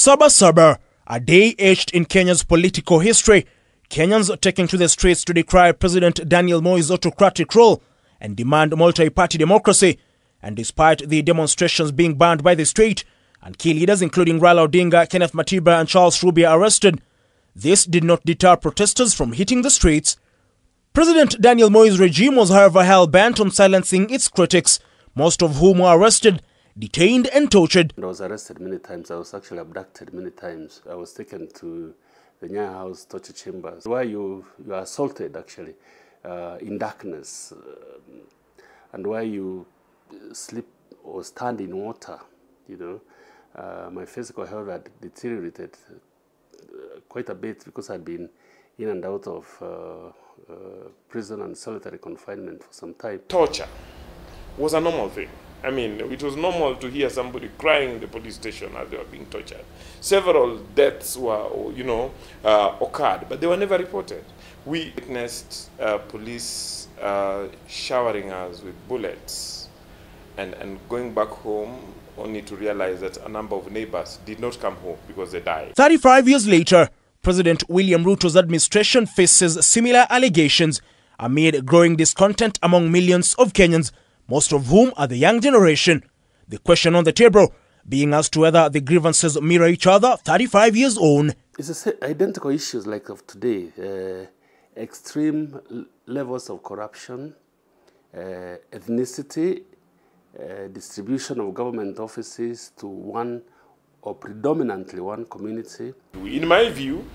Saba Saba, a day etched in Kenya's political history. Kenyans taking to the streets to decry President Daniel Moi's autocratic rule and demand multi-party democracy. And despite the demonstrations being banned by the state and key leaders including Raila Odinga, Kenneth Matiba and Charles Rubia arrested, this did not deter protesters from hitting the streets. President Daniel Moi's regime was however hell-bent on silencing its critics, most of whom were arrested, detained and tortured. I was arrested many times. I was actually abducted many times. I was taken to the Nya House torture chambers, where you are assaulted actually in darkness, and where you sleep or stand in water. You know, my physical health had deteriorated quite a bit because I'd been in and out of prison and solitary confinement for some time. Torture was a normal thing. I mean, it was normal to hear somebody crying in the police station as they were being tortured. Several deaths were, occurred, but they were never reported. We witnessed police showering us with bullets and going back home only to realize that a number of neighbors did not come home because they died. 35 years later, President William Ruto's administration faces similar allegations amid growing discontent among millions of Kenyans, most of whom are the young generation. The question on the table being as to whether the grievances mirror each other 35 years on. It's identical issues like of today. Extreme levels of corruption, ethnicity, distribution of government offices to one or predominantly one community. In my view,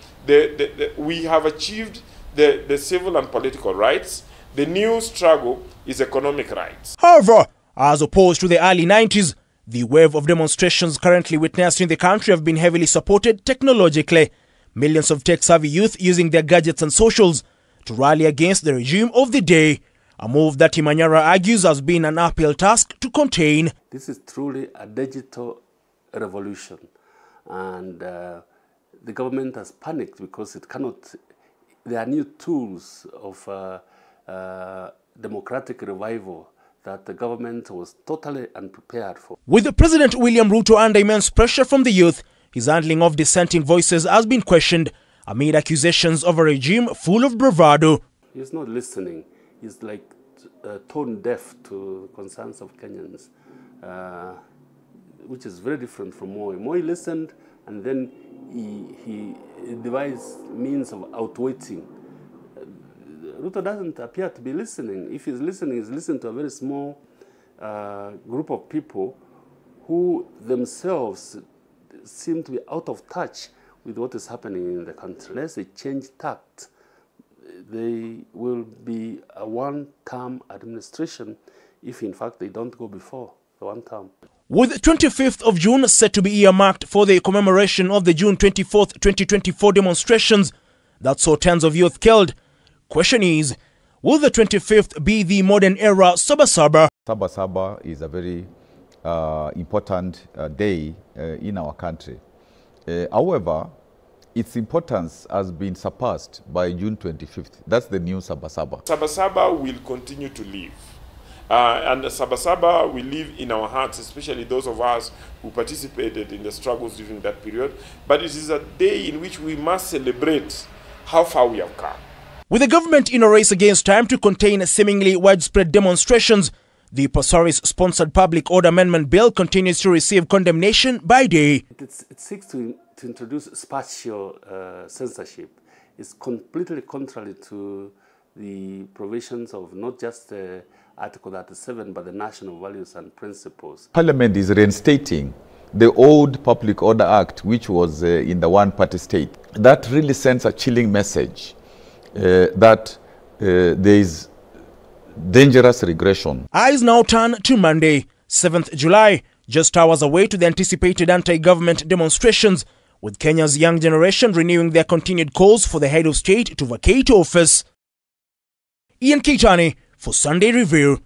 we have achieved the civil and political rights. The new struggle is economic rights. However, as opposed to the early 90s, the wave of demonstrations currently witnessed in the country have been heavily supported technologically. Millions of tech-savvy youth using their gadgets and socials to rally against the regime of the day, a move that Imanyara argues has been an uphill task to contain. This is truly a digital revolution, and the government has panicked because it cannot. There are new tools of democratic revival that the government was totally unprepared for. With President William Ruto under immense pressure from the youth, his handling of dissenting voices has been questioned amid accusations of a regime full of bravado. He's not listening. He's like tone deaf to concerns of Kenyans, which is very different from Moi. Moi listened, and then he devised means of outwitting. Ruto doesn't appear to be listening. If he's listening to a very small group of people who themselves seem to be out of touch with what is happening in the country. Unless they change tact, they will be a one-term administration if in fact they don't go before the one term. With 25th of June set to be earmarked for the commemoration of the June 24th, 2024 demonstrations that saw tens of youth killed, question is, will the 25th be the modern era Saba Saba? Saba Saba is a very important day in our country. However, its importance has been surpassed by June 25th. That's the new Saba Saba. Saba Saba will continue to live. And Saba Saba will live in our hearts, especially those of us who participated in the struggles during that period. But it is a day in which we must celebrate how far we have come. With the government in a race against time to contain seemingly widespread demonstrations, the Pasaris-sponsored Public Order Amendment Bill continues to receive condemnation by day. It seeks to introduce spatial censorship. It's completely contrary to the provisions of not just Article 37, but the national values and principles. Parliament is reinstating the old Public Order Act, which was in the one-party state. That really sends a chilling message that there is dangerous regression. Eyes now turn to Monday, 7th July, just hours away to the anticipated anti-government demonstrations, with Kenya's young generation renewing their continued calls for the head of state to vacate office. Keitany for Sunday Review.